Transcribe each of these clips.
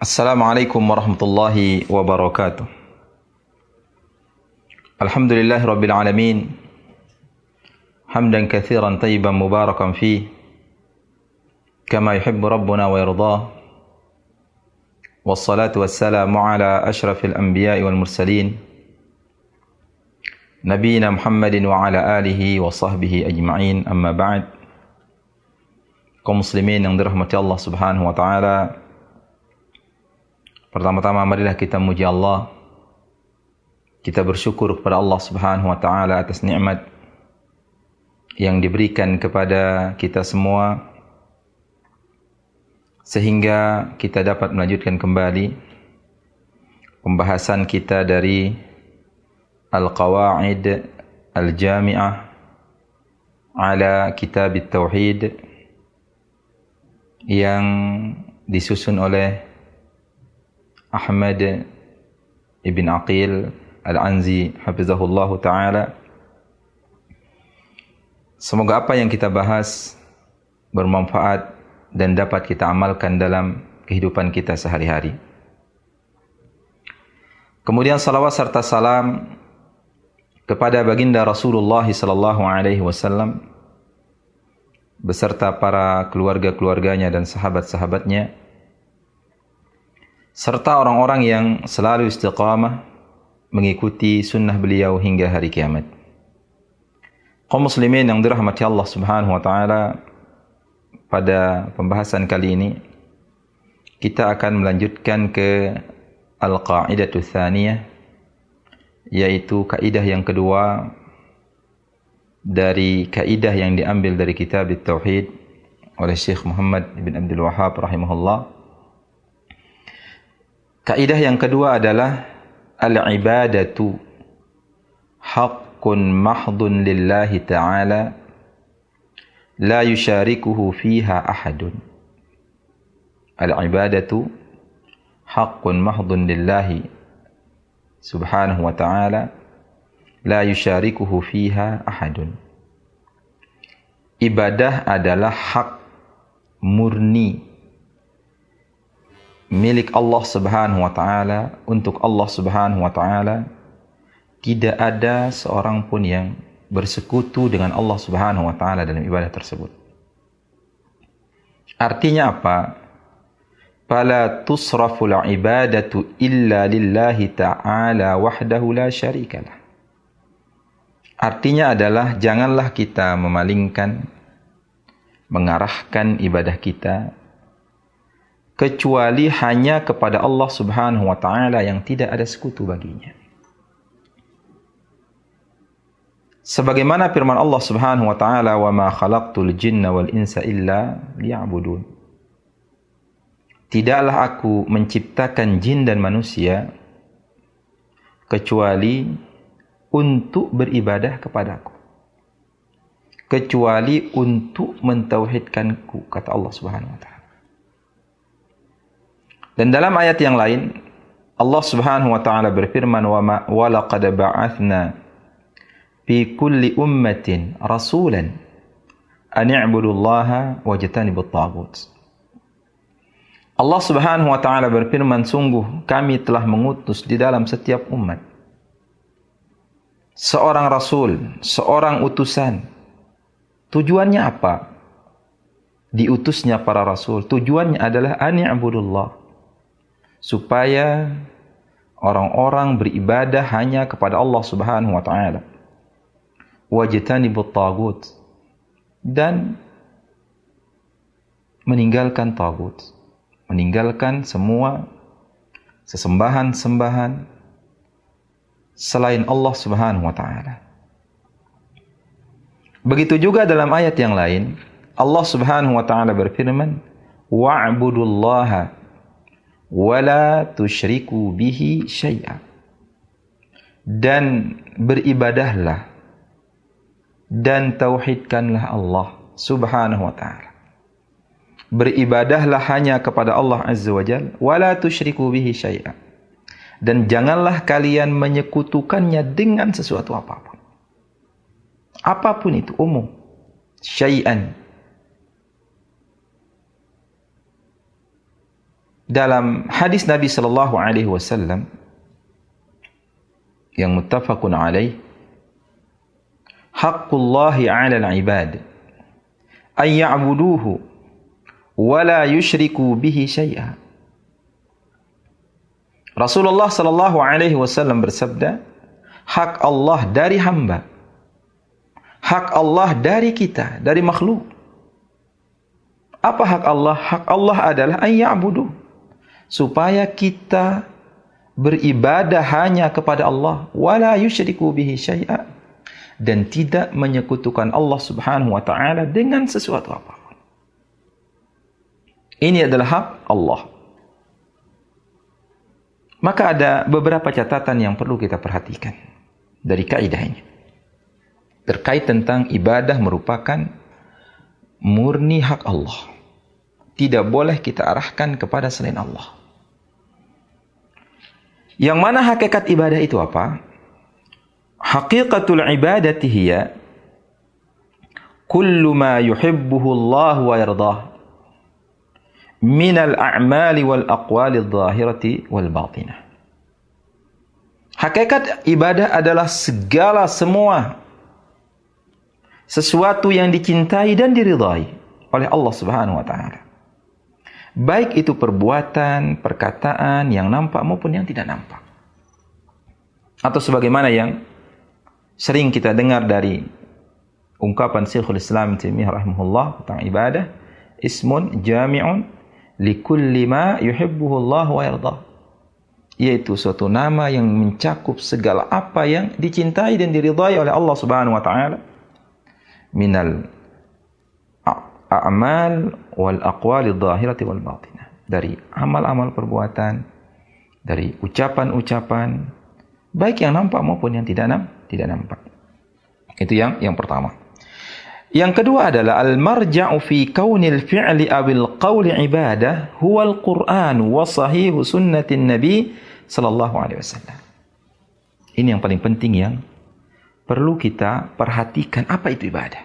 Assalamualaikum warahmatullahi wabarakatuh. Alhamdulillahi rabbil alamin. Hamdan katsiran tayyiban mubarakan fih kama yuhibbu rabbuna wa yardah. Wassalatu wassalamu ala asyrafil anbiya'i wal mursalin nabiyina Muhammadin wa ala alihi wa sahbihi ajma'in. Amma ba'd. Kaum muslimin yang dirahmati Allah Subhanahu wa taala, pertama-tama marilah kita memuji Allah. Kita bersyukur kepada Allah Subhanahu wa taala atas nikmat yang diberikan kepada kita semua sehingga kita dapat melanjutkan kembali pembahasan kita dari Al-Qawaid Al-Jami'ah ala Kitab At-Tauhid yang disusun oleh Ahmad ibn Aqil Al-Anzi hafizahullah ta'ala. Semoga apa yang kita bahas bermanfaat dan dapat kita amalkan dalam kehidupan kita sehari-hari. Kemudian salawat serta salam kepada baginda Rasulullah sallallahu alaihi wasallam beserta para keluarga-keluarganya dan sahabat-sahabatnya, serta orang-orang yang selalu istiqamah mengikuti sunnah beliau hingga hari kiamat. Kaum muslimin yang dirahmati Allah Subhanahu wa taala, pada pembahasan kali ini kita akan melanjutkan ke al-qa'idatu tsaniyah, yaitu kaidah yang kedua dari kaidah yang diambil dari kitab At-Tauhid oleh Syekh Muhammad ibn Abdul Wahhab rahimahullah. Kaidah yang kedua adalah al-ibadatu haqqun mahdun lillahi ta'ala la yusyarikuhu fiha ahadun. Al-ibadatu haqqun mahdun lillahi subhanahu wa ta'ala la yusyarikuhu fiha ahadun. Ibadah adalah hak murni milik Allah Subhanahu wa taala, untuk Allah Subhanahu wa taala. Tidak ada seorang pun yang bersekutu dengan Allah Subhanahu wa taala dalam ibadah tersebut. Artinya apa? Fala tusraful ibadatu illa lillahi ta'ala wahdahu la syarikalah. Artinya adalah janganlah kita memalingkan, mengarahkan ibadah kita kecuali hanya kepada Allah Subhanahu wa taala yang tidak ada sekutu baginya. Sebagaimana firman Allah Subhanahu wa taala, "Wa ma khalaqtul jinna wal insa illa liya'budun." Tidaklah aku menciptakan jin dan manusia kecuali untuk beribadah kepadaku, kecuali untuk mentauhidkanku, kata Allah Subhanahu wa taala. Dan dalam ayat yang lain Allah Subhanahu wa taala berfirman, "Wa laqad ba'athna fi kulli ummatin rasulan an i'budullaha wajtanibut taghut." Allah Subhanahu wa taala berfirman, sungguh kami telah mengutus di dalam setiap umat seorang rasul, seorang utusan. Tujuannya apa? Diutusnya para rasul, tujuannya adalah an i'budullah, supaya orang-orang beribadah hanya kepada Allah Subhanahu wa taala. Wajtanibut taghut, dan meninggalkan taghut, meninggalkan semua sesembahan-sembahan selain Allah Subhanahu wa taala. Begitu juga dalam ayat yang lain Allah Subhanahu wa taala berfirman, wa'budullaha wala tusyriku bihi syai'a, dan beribadahlah dan tauhidkanlah Allah Subhanahu wa taala. Beribadahlah hanya kepada Allah Azza wa Jalla, wala tusyriku bihi syai'a, dan janganlah kalian menyekutukannya dengan sesuatu apapun. Apapun itu, umum, syai'an. dalam hadis Nabi sallallahu alaihi wasallam yang muttafaqun alaih, haqqullahi 'ala al-'ibad an ya'buduhu wa la yusyriku bihi syai'a. Rasulullah sallallahu alaihi wasallam bersabda, hak Allah dari hamba, hak Allah dari kita, dari makhluk. Apa hak Allah? Hak Allah adalah an ya'budu, supaya kita beribadah hanya kepada Allah, wala yusyriku bihi syai'a, dan tidak menyekutukan Allah Subhanahu wa taala dengan sesuatu apapun. Ini adalah hak Allah. Maka ada beberapa catatan yang perlu kita perhatikan dari kaidah ini terkait tentang ibadah merupakan murni hak Allah. Tidak boleh kita arahkan kepada selain Allah. Yang mana hakikat ibadah itu apa? Haqiqatul ibadati hiya kullu ma yuhibbuhu Allah wa yardah minal a'mali wal aqwali adh-dhahirati wal batinah. Hakikat ibadah adalah segala semua sesuatu yang dicintai dan diridhai oleh Allah Subhanahu wa taala. Baik itu perbuatan, perkataan yang nampak maupun yang tidak nampak. Atau sebagaimana yang sering kita dengar dari ungkapan Syekhul Islam Taimiyah rahimahullah tentang ibadah, ismun jami'un likulli ma yuhibbuhu Allah wa yardah. Yaitu suatu nama yang mencakup segala apa yang dicintai dan diridhai oleh Allah Subhanahu wa taala minal a'mal wal aqwali adh-dhahirati wal batinah, dari amal-amal perbuatan, dari ucapan-ucapan baik yang nampak maupun yang tidak nampak. Itu yang pertama. Yang kedua adalah al-marja'u fi kaunil fi'li awil qawli ibadah huwa al-Qur'an wa sahihu sunnatin Nabi sallallahu alaihi wasallam. Ini yang paling penting yang perlu kita perhatikan, apa itu ibadah.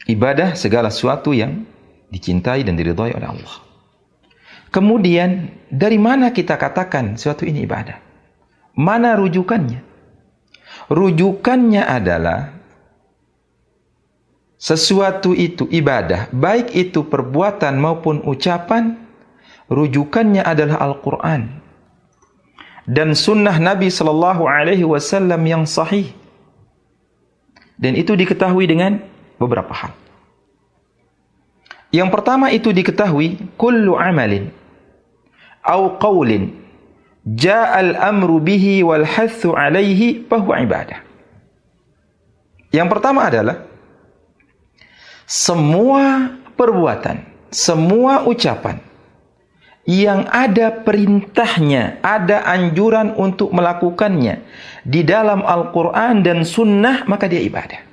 Ibadah segala sesuatu yang dicintai dan diridhai oleh Allah. Kemudian, dari mana kita katakan sesuatu ini ibadah? Mana rujukannya? Rujukannya adalah sesuatu itu ibadah, baik itu perbuatan maupun ucapan, rujukannya adalah Al-Quran dan sunnah Nabi sallallahu alaihi wasallam yang sahih. Dan itu diketahui dengan beberapa hal. Yang pertama itu diketahui kullu amalin au qawlin ja'al amru bihi wal hathu alaihi fahuwa ibadah. Yang pertama adalah semua perbuatan, semua ucapan yang ada perintahnya, ada anjuran untuk melakukannya di dalam Al-Quran dan Sunnah, maka dia ibadah.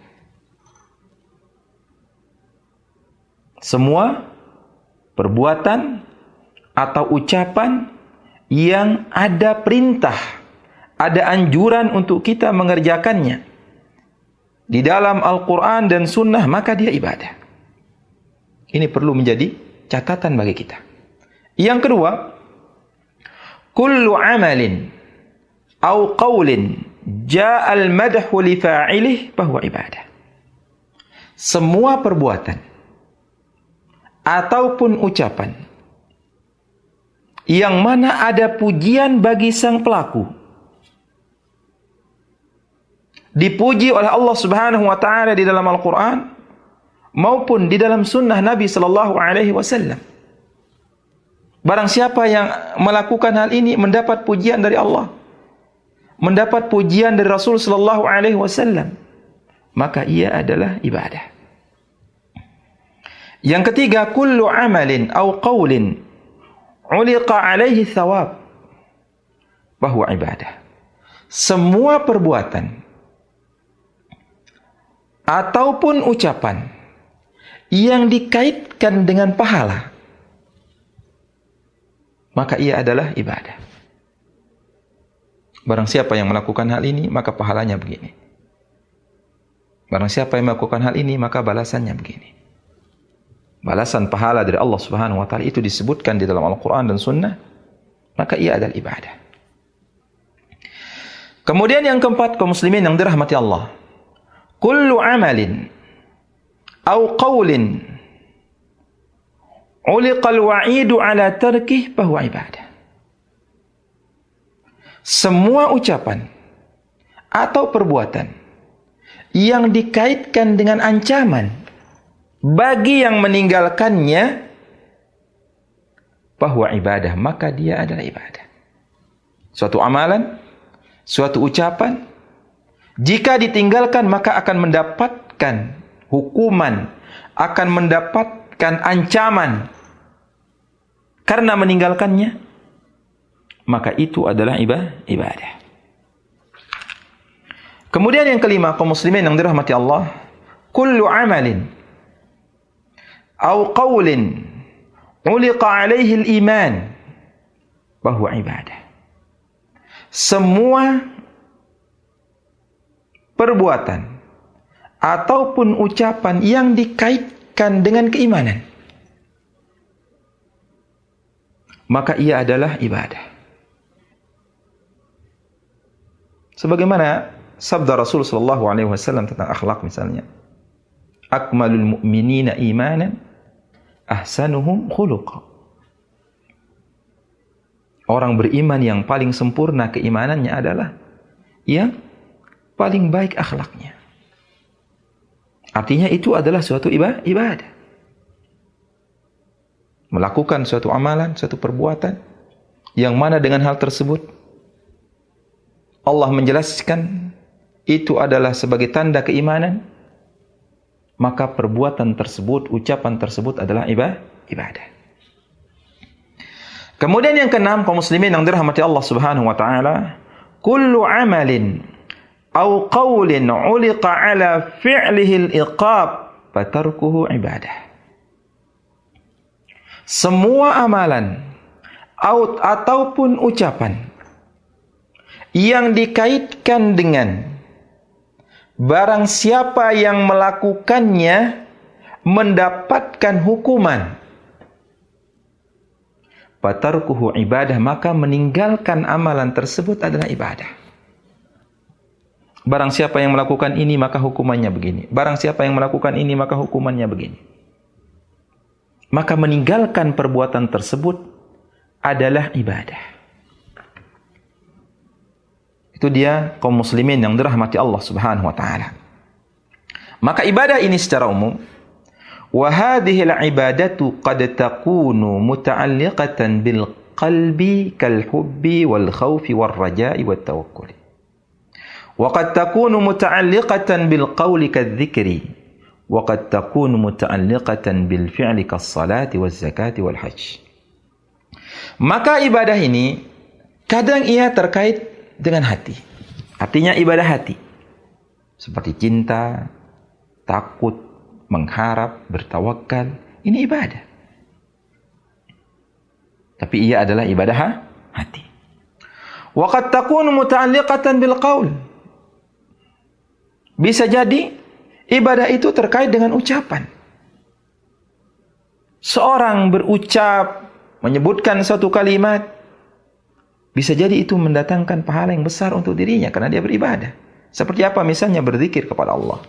Semua perbuatan atau ucapan yang ada perintah, ada anjuran untuk kita mengerjakannya di dalam Al-Quran dan Sunnah, maka dia ibadah. Ini perlu menjadi catatan bagi kita. Yang kedua, kullu amalin au qawlin ja'al madhu li fa'ilih fahuwa ibadah. Semua perbuatan ataupun ucapan yang mana ada pujian bagi sang pelaku, dipuji oleh Allah Subhanahu wa taala di dalam Al-Qur'an maupun di dalam sunnah Nabi sallallahu alaihi wasallam. Barang siapa yang melakukan hal ini mendapat pujian dari Allah, mendapat pujian dari Rasul sallallahu alaihi wasallam, maka ia adalah ibadah. Yang ketiga, kullu amalin au qawlin uliqa alaihi thawab bahwa ibadah. Semua perbuatan ataupun ucapan yang dikaitkan dengan pahala, maka ia adalah ibadah. Barang siapa yang melakukan hal ini, maka pahalanya begini. Barang siapa yang melakukan hal ini, maka balasannya begini. balasan pahala dari Allah Subhanahu wa taala itu disebutkan di dalam Al-Qur'an dan Sunnah, maka ia adalah ibadah. Kemudian yang keempat, kaum muslimin yang dirahmati Allah, kullu amalin aw qawlin uliqal wa'idu ala tarkih fahuwa ibadah. Semua ucapan atau perbuatan yang dikaitkan dengan ancaman bagi yang meninggalkannya, bahwa ibadah, maka dia adalah ibadah. Suatu amalan, suatu ucapan, jika ditinggalkan maka akan mendapatkan hukuman, akan mendapatkan ancaman karena meninggalkannya, maka itu adalah ibadah. Kemudian yang kelima, kaum muslimin yang dirahmati Allah, kullu amalin aw qawlin uliqa alaihi al-iman bahwa ibadah. Semua perbuatan ataupun ucapan yang dikaitkan dengan keimanan, maka ia adalah ibadah. Sebagaimana sabda Rasul sallallahu alaihi wasallam tentang akhlak misalnya, akmalul mu'minina imanan ahsanuhum khuluqa. Orang beriman yang paling sempurna keimanannya adalah yang paling baik akhlaknya. Artinya itu adalah suatu ibadah. Melakukan suatu amalan, suatu perbuatan yang mana dengan hal tersebut Allah menjelaskan itu adalah sebagai tanda keimanan, maka perbuatan tersebut, ucapan tersebut adalah ibadah. Kemudian yang keenam, kaum muslimin yang dirahmati Allah Subhanahu wa taala, kullu amalin aw qawlin uliqa ala fi'lihi al-iqab fatarkuhu ibadah. Semua amalan ataupun ucapan yang dikaitkan dengan barang siapa yang melakukannya mendapatkan hukuman, fatarkuhu ibadah, maka meninggalkan amalan tersebut adalah ibadah. Barang siapa yang melakukan ini maka hukumannya begini. Barang siapa yang melakukan ini maka hukumannya begini. Maka meninggalkan perbuatan tersebut adalah ibadah. Itu dia kaum muslimin yang dirahmati Allah Subhanahu wa taala. Maka ibadah ini secara umum, wa hadhihi al-ibadatu qad takunu muta'alliqatan bil qalbi kal hubbi wal khaufi war raja'i wat tawakkul. Wa qad takunu muta'alliqatan bil qawli kadh-dhikri wa qad takunu muta'alliqatan bil fi'li kas salati waz zakati wal hajj. Maka ibadah ini kadang ia terkait dengan hati. Artinya ibadah hati. Seperti cinta, takut, mengharap, bertawakal. Ini ibadah. Tapi ia adalah ibadah hati. Wa qad takunu muta'alliqatan bil qaul. Bisa jadi ibadah itu terkait dengan ucapan. Seorang berucap, menyebutkan suatu kalimat, bisa jadi itu mendatangkan pahala yang besar untuk dirinya karena dia beribadah. Seperti apa? Misalnya berzikir kepada Allah,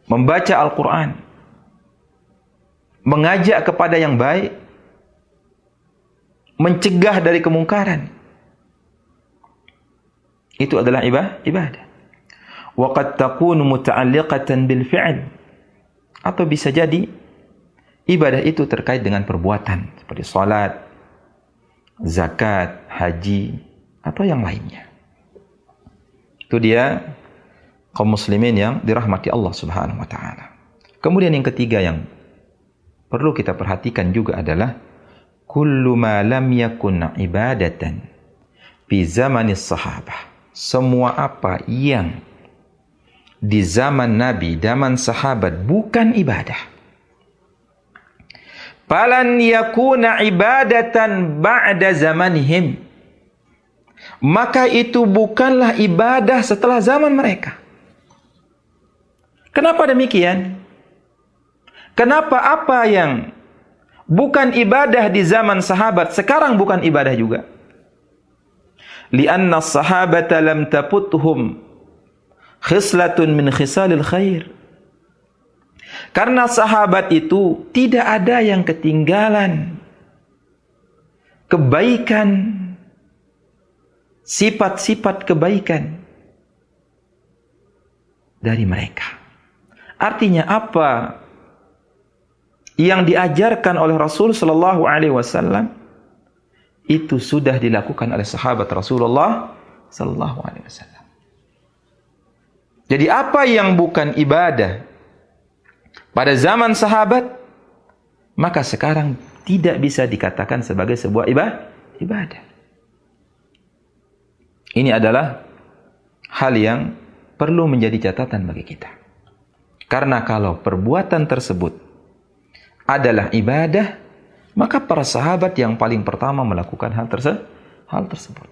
membaca Al-Quran, mengajak kepada yang baik, mencegah dari kemungkaran. Itu adalah ibadah. Wa qad takunu muta'alliqatan bil fi'l. Atau bisa jadi ibadah itu terkait dengan perbuatan seperti salat, zakat, haji, atau yang lainnya. Itu dia kaum muslimin yang dirahmati Allah Subhanahu wa taala. Kemudian yang ketiga yang perlu kita perhatikan juga adalah kullu ma lam yakun ibadatan fi zamanis sahabah. Semua apa yang di zaman Nabi, zaman sahabat bukan ibadah, falan yakuna ibadatan ba'da zamanihim, maka itu bukanlah ibadah setelah zaman mereka. Kenapa demikian? Kenapa apa yang bukan ibadah di zaman sahabat sekarang bukan ibadah juga? Lianna as-sahabata lam taputhum khislatun min khisalil khair. Karena sahabat itu tidak ada yang ketinggalan kebaikan, sifat-sifat kebaikan dari mereka. Artinya apa yang diajarkan oleh Rasul sallallahu alaihi wasallam itu sudah dilakukan oleh sahabat Rasulullah sallallahu alaihi wasallam. Jadi apa yang bukan ibadah pada zaman sahabat, maka sekarang tidak bisa dikatakan sebagai sebuah ibadah. Ini adalah hal yang perlu menjadi catatan bagi kita. Karena kalau perbuatan tersebut adalah ibadah, maka para sahabat yang paling pertama melakukan hal tersebut.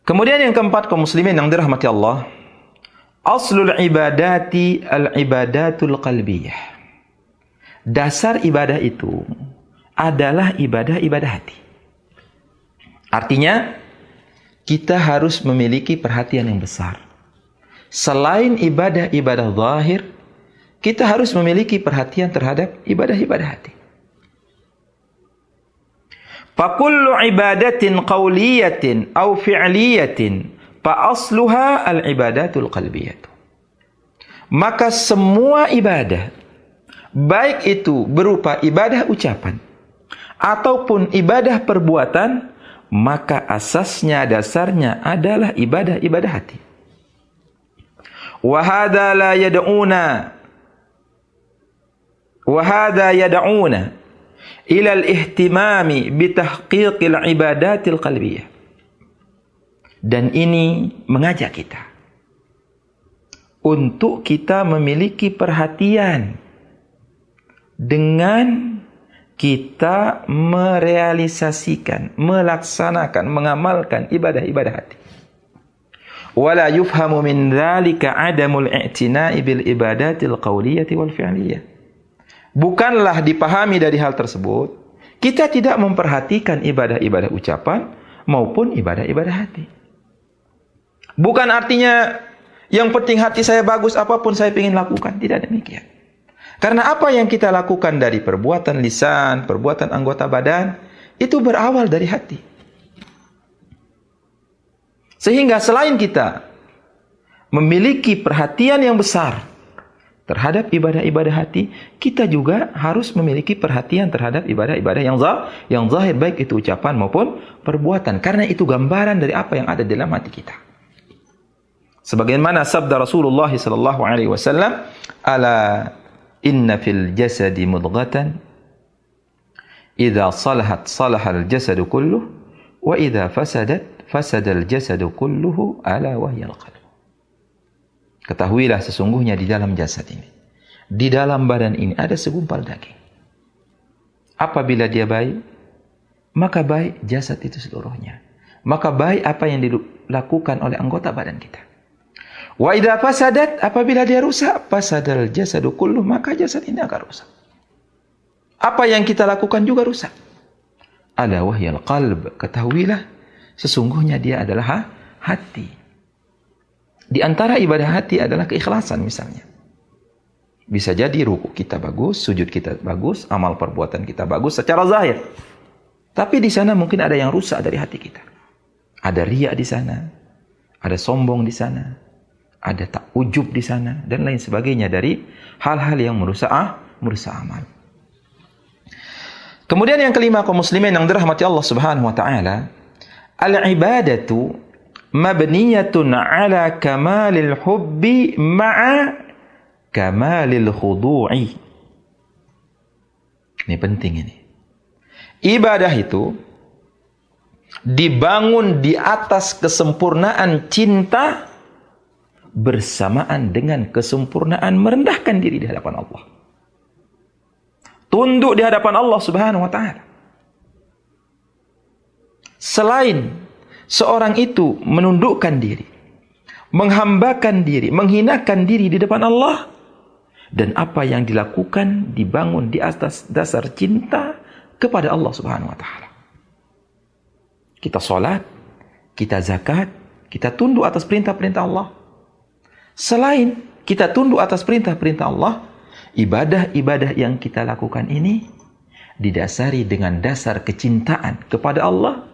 Kemudian yang keempat, kaum muslimin yang dirahmati Allah, aslul ibadati al-ibadatul qalbiyah. Dasar ibadah itu adalah ibadah-ibadah hati. Artinya, kita harus memiliki perhatian yang besar. Selain ibadah-ibadah zahir, kita harus memiliki perhatian terhadap ibadah-ibadah hati. Fakullu ibadatin qawliyatin aw fi'liyatin fa asluha al-ibadatul qalbiyah. Maka semua ibadah, baik itu berupa ibadah ucapan ataupun ibadah perbuatan, maka asasnya, dasarnya adalah ibadah-ibadah hati. Wa hadha la yad'una wa hadha yad'una ila al-ihtimami bi tahqiqil ibadatil qalbiyah. Dan ini mengajak kita untuk kita memiliki perhatian dengan kita merealisasikan, melaksanakan, mengamalkan ibadah-ibadah hati. Wala yufhamu min dzalika adamul i'tina'i bil ibadatil qawliyati wal fi'liyah. Bukanlah dipahami dari hal tersebut kita tidak memperhatikan ibadah-ibadah ucapan maupun ibadah-ibadah hati. Bukan artinya yang penting hati saya bagus, apapun saya ingin lakukan. Tidak demikian. Karena apa yang kita lakukan dari perbuatan lisan, perbuatan anggota badan, itu berawal dari hati. Sehingga selain kita memiliki perhatian yang besar terhadap ibadah-ibadah hati, kita juga harus memiliki perhatian terhadap ibadah-ibadah yang zahir, baik itu ucapan maupun perbuatan. Karena itu gambaran dari apa yang ada dalam hati kita. Sebagaimana sabda Rasulullah sallallahu alaihi wasallam, "Ala inna fil jasadi mudghatan idza salahat salahal jasadu kulluh wa idza fasadat fasadal jasadu kulluhu ala wahyal qalb." Ketahuilah sesungguhnya di dalam jasad ini, di dalam badan ini ada segumpal daging. Apabila dia baik, maka baik jasad itu seluruhnya. Maka baik apa yang dilakukan oleh anggota badan kita. Wa idza fasadat, apabila dia rusak, fasadal jasadu kulluh, maka jasad ini akan rusak. Apa yang kita lakukan juga rusak. Ala wahyal qalb, ketahuilah sesungguhnya dia adalah hati. Di antara ibadah hati adalah keikhlasan misalnya. Bisa jadi ruku kita bagus, sujud kita bagus, amal perbuatan kita bagus secara zahir. Tapi di sana mungkin ada yang rusak dari hati kita. Ada riya di sana, ada sombong di sana, ada tak ujub di sana, dan lain sebagainya dari hal-hal yang merusak amal. Kemudian yang kelima, kaum muslimin yang dirahmati Allah Subhanahu wa taala, al-ibadatu mabniyatun ala kamalil hubbi ma'a kamalil khudu'i. Ini penting ini. Ibadah itu dibangun di atas kesempurnaan cinta bersamaan dengan kesempurnaan merendahkan diri di hadapan Allah. Tunduk di hadapan Allah Subhanahu wa taala. Selain seorang itu menundukkan diri, menghambakan diri, menghinakan diri di depan Allah, Dan apa yang dilakukan dibangun di atas dasar cinta kepada Allah Subhanahu wa taala. Kita salat, kita zakat, kita tunduk atas perintah-perintah Allah. Selain kita tunduk atas perintah-perintah Allah, ibadah-ibadah yang kita lakukan ini didasari dengan dasar kecintaan kepada Allah.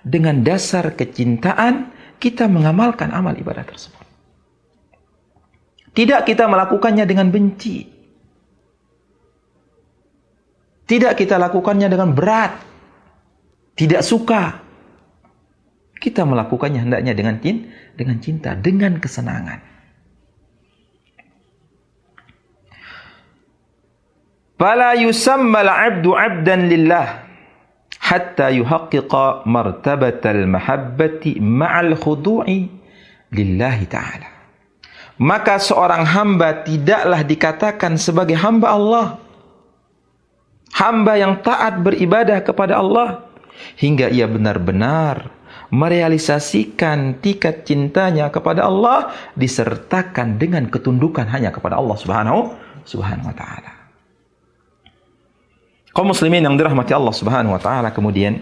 Dengan dasar kecintaan kita mengamalkan amal ibadah tersebut. Tidak kita melakukannya dengan benci. Tidak kita lakukannya dengan berat. Tidak suka. Kita melakukannya hendaknya dengan cinta, dengan kesenangan. Fala yusamma al-'abdu 'abdan lillah hatta yuhaqqiqa martabatal mahabbati ma'al khudu'i lillahi ta'ala. Maka seorang hamba tidaklah dikatakan sebagai hamba Allah, hamba yang taat beribadah kepada Allah, hingga ia benar-benar merealisasikan tingkat cintanya kepada Allah disertakan dengan ketundukan hanya kepada Allah Subhanahu wa taala. Kaum muslimin yang dirahmati Allah Subhanahu wa taala, kemudian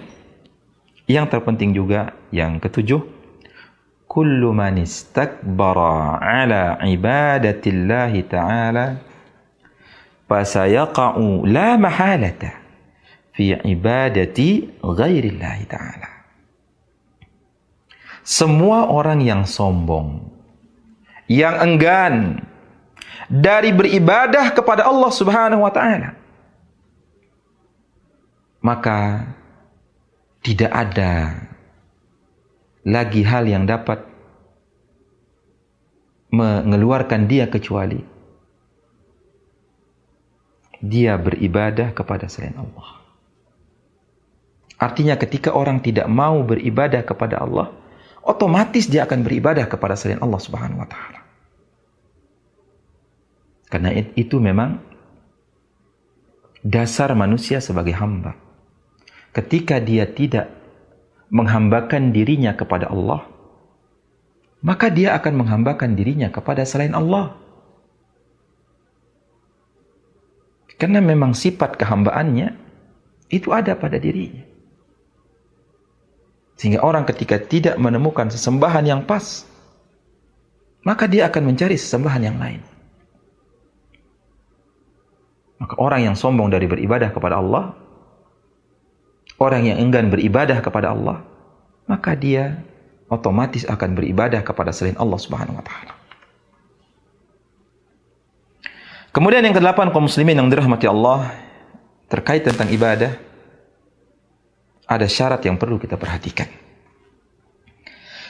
yang terpenting juga yang ketujuh, kullu man istakbara ala ibadatillahi ta'ala fasayaqa'u la mahalata fi ibadati ghairillahi ta'ala. Semua orang yang sombong, yang enggan dari beribadah kepada Allah Subhanahu wa taala, maka tidak ada lagi hal yang dapat mengeluarkan dia kecuali dia beribadah kepada selain Allah. Artinya ketika orang tidak mau beribadah kepada Allah, otomatis dia akan beribadah kepada selain Allah Subhanahu wa taala. Karena itu memang dasar manusia sebagai hamba. Ketika dia tidak menghambakan dirinya kepada Allah, maka dia akan menghambakan dirinya kepada selain Allah. Karena memang sifat kehambaannya itu ada pada dirinya. Sehingga orang ketika tidak menemukan sesembahan yang pas, maka dia akan mencari sesembahan yang lain. Maka orang yang sombong dari beribadah kepada Allah, orang yang enggan beribadah kepada Allah, maka dia otomatis akan beribadah kepada selain Allah Subhanahu wa taala. Kemudian yang kedelapan, kaum muslimin yang dirahmati Allah, terkait tentang ibadah, ada syarat yang perlu kita perhatikan.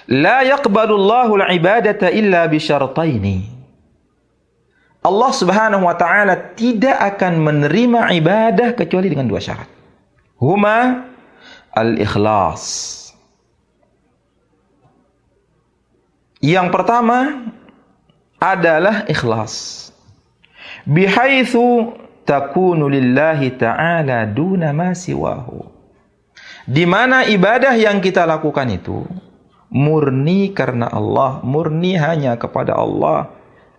La yaqbalullahu al-ibadata illa bi syartaini. Allah Subhanahu wa taala tidak akan menerima ibadah kecuali dengan dua syarat. Huma al-ikhlas. Yang pertama adalah ikhlas. Bihaitsu takunu lillahi ta'ala duna ma siwahu. Di mana ibadah yang kita lakukan itu murni karena Allah, murni hanya kepada Allah,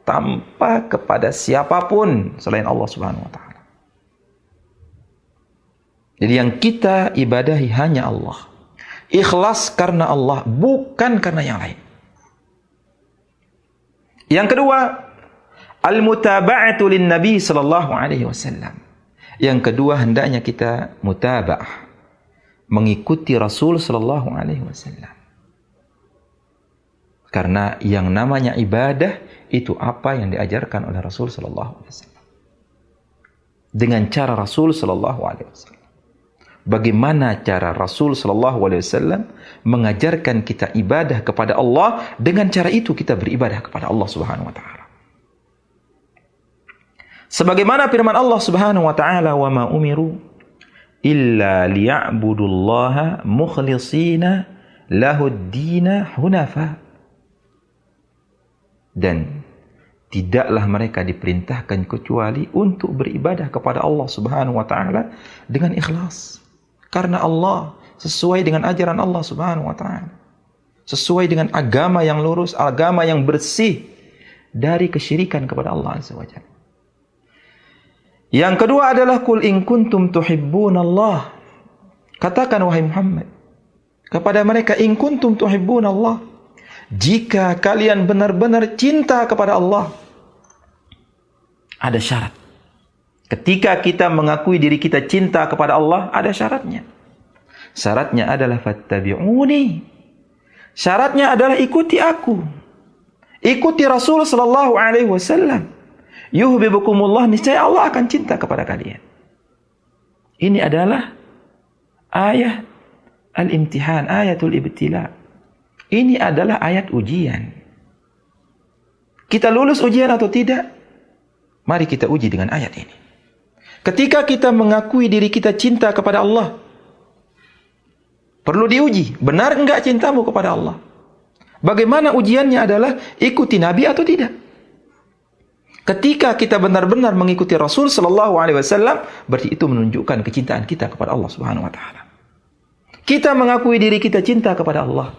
tanpa kepada siapapun selain Allah Subhanahu wa taala. Jadi yang kita ibadahi hanya Allah. Ikhlas karena Allah, bukan karena yang lain. Yang kedua, al-mutaba'atu lin-nabi sallallahu alaihi wasallam. Yang kedua, hendaknya kita mutaba'ah, mengikuti Rasul sallallahu alaihi wasallam. Karena yang namanya ibadah itu apa yang diajarkan oleh Rasul sallallahu alaihi wasallam. Dengan cara Rasul sallallahu alaihi wasallam. Bagaimana cara Rasul sallallahu alaihi wasallam mengajarkan kita ibadah kepada Allah, dengan cara itu kita beribadah kepada Allah Subhanahu wa taala. Sebagaimana firman Allah Subhanahu wa taala, "Wa ma umiru illa liya'budullaha mukhlishina lahud-dina hunafa." Dan tidaklah mereka diperintahkan kecuali untuk beribadah kepada Allah Subhanahu wa taala dengan ikhlas. Karena Allah, sesuai dengan ajaran Allah Subhanahu wa taala. Sesuai dengan agama yang lurus, agama yang bersih dari kesyirikan kepada Allah Azza wa Jalla. Yang kedua adalah qul in kuntum tuhibbunallah. Katakan wahai Muhammad kepada mereka, in kuntum tuhibbunallah, jika kalian benar-benar cinta kepada Allah. Ada syarat. Ketika kita mengakui diri kita cinta kepada Allah, ada syaratnya. Syaratnya adalah fattabi'uni. Syaratnya adalah ikuti aku. Ikuti Rasul sallallahu alaihi wasallam. Yuhibbukumullah, niscaya Allah akan cinta kepada kalian. Ini adalah ayat al-imtihan, ayatul ibtila. Ini adalah ayat ujian. Kita lulus ujian atau tidak? Mari kita uji dengan ayat ini. Ketika kita mengakui diri kita cinta kepada Allah, perlu diuji, benar enggak cintamu kepada Allah? Bagaimana ujiannya adalah ikuti Nabi atau tidak? Ketika kita benar-benar mengikuti Rasul sallallahu alaihi wasallam, berarti itu menunjukkan kecintaan kita kepada Allah Subhanahu wa taala. Kita mengakui diri kita cinta kepada Allah,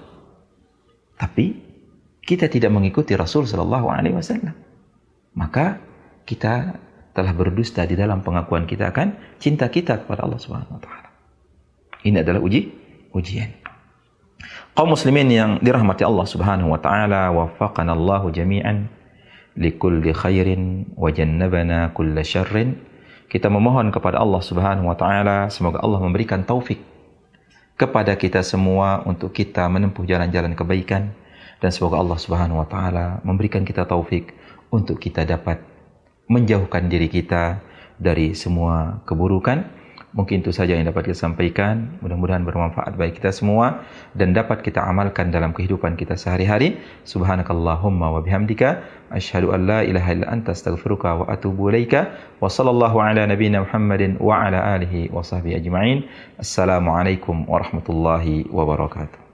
tapi kita tidak mengikuti Rasul sallallahu alaihi wasallam, maka kita telah berdusta di dalam pengakuan kita akan cinta kita kepada Allah Subhanahu wa taala. Ini adalah ujian. Kaum muslimin yang dirahmati Allah Subhanahu wa taala, waffaqana Allahu jami'an likulli khairin wa jannabana kulla syarrin. Kita memohon kepada Allah Subhanahu wa taala, semoga Allah memberikan taufik kepada kita semua untuk kita menempuh jalan-jalan kebaikan, dan semoga Allah Subhanahu wa taala memberikan kita taufik untuk kita dapat menjauhkan diri kita dari semua keburukan. Mungkin itu saja yang dapat kita sampaikan. Mudah-mudahan bermanfaat bagi kita semua dan dapat kita amalkan dalam kehidupan kita sehari-hari. Subhanakallahumma wa bihamdika asyhadu an la ilaha illa anta astaghfiruka wa atubu ilaika. Wa sallallahu ala nabiyyina Muhammadin wa ala alihi wa sahbihi ajma'in. Assalamualaikum warahmatullahi wabarakatuh.